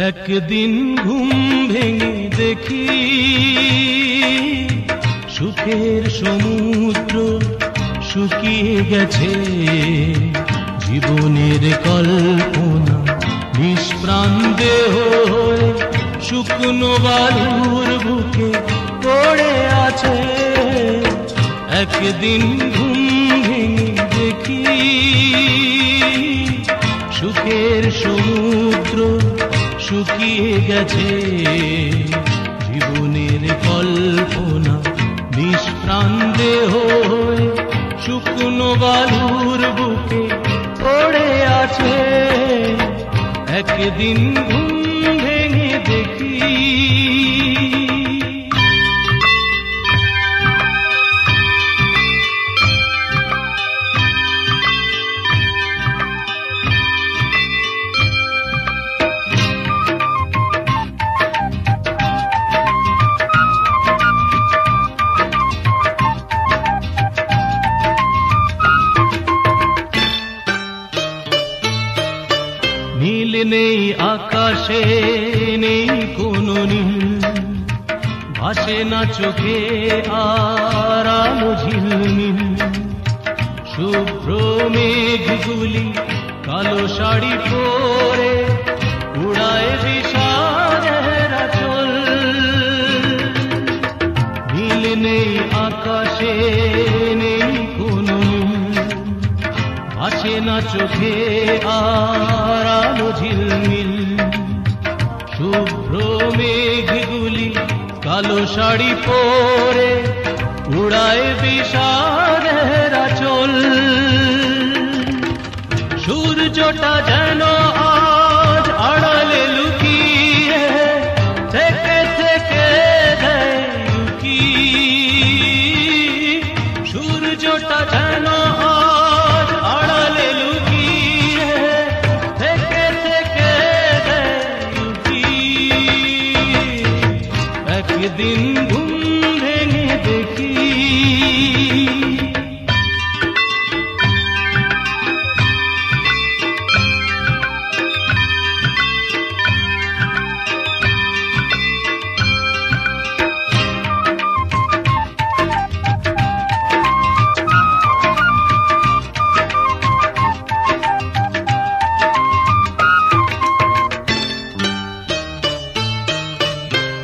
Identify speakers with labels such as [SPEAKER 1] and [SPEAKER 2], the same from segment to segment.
[SPEAKER 1] একদিন ঘুম ভেঙে দেখি সুখের সমুদ্র শুকিয়ে গেছে, জীবনের কল্পনা নিষ্প্রাণ দেহ হয়ে শুকনো বালুর বুকে পড়ে আছে। একদিন ঘুম ভেঙে দেখি সুখের সমুদ্র শুকিয়ে গেছে, জীবনের কল্পনা নিষ্প্রাণ দেহ হয়ে শুকনো বালুর বুকে পড়ে আছে। একদিন ঘুম ভেঙে দেখি নীল নেই আকাশে, নেই কোনো নীল, ভাসে না চোখে আর আলো ঝিলমিল। শুভ্র মেঘগুলি কালো শাড়ি পরে উড়ায় বিষাদের আঁচল। নীল নেই আকাশে, নেই কোনো নীল, ভাসে না চোখে আর আলো ঝিলমিল। শুভ্র মেঘগুলি কালো শাড়ি পরে উড়ায় বিষাদের আঁচল। সূর্যটা যেন আজ আড়ালে লুকিয়ে থেকে থেকে দেয় উকি। সূর্যটা যেন আজ আড়ালে লুকিয়ে থেকে থেকে দেয় উকি। একদিন ঘুম ভেঙে দেখি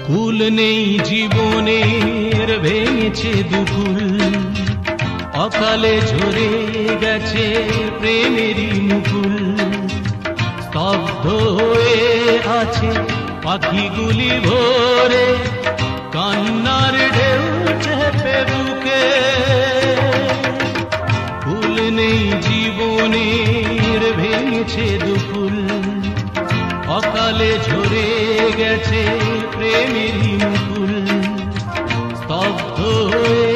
[SPEAKER 1] কুল নেই জীবনের, ভেঙেছে দুকুল, অকালে ঝরে গেছে প্রেমেরই মুকুল। স্তব্ধ হয়ে আছে পাখিগুলি ভোরে, কান্নার ঢেউ চেপে বুকে। কুল নেই জীবনের, ভেঙেছে দুকুল, অকালে ঝরে গেছে প্রেমেরই মুকুল। স্তব্ধ হয়ে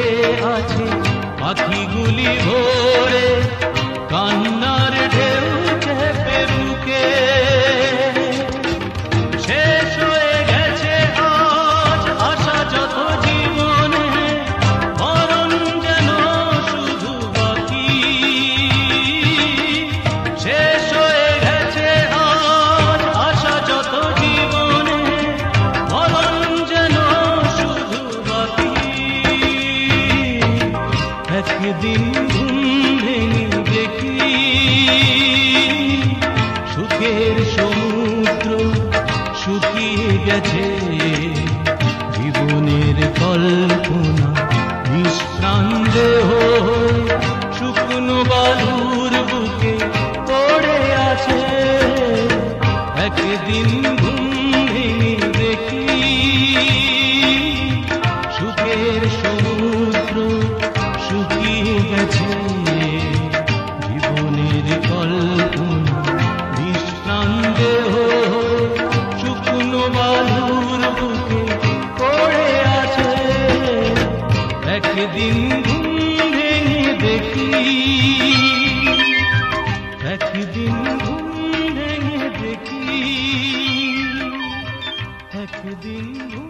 [SPEAKER 1] আছে পাখিগুলি ভোরে, কান্নার ঢেউ চেপে বুকে। শেষ হয়ে গেছে আজ আশা যত জীবনে, মরণ যেন শুধু বাকি। শেষ হয়ে গেছে আজ আশা যত জীবনে, মরণ যেন শুধু বাকি। একদিন ঘুম ভেঙে দেখি সুখের সমুদ্র শুকিয়ে গেছে, জীবনের কল্পনা নিষ্প্রাণ দেহ শুকনো বালুর বুকে পড়ে আছে। একদিন ঘুম ভেঙে দেখি সুখের সমুদ্র শুকিয়ে গেছে, জীবনের কল্পনা নিষ্প্রাণ দেহ শুকনো বালুর বুকে পড়ে আছে। একদিন ঘুম ভেঙে দেখি, একদিন ঘুম ভেঙে দেখি, একদিন ঘুম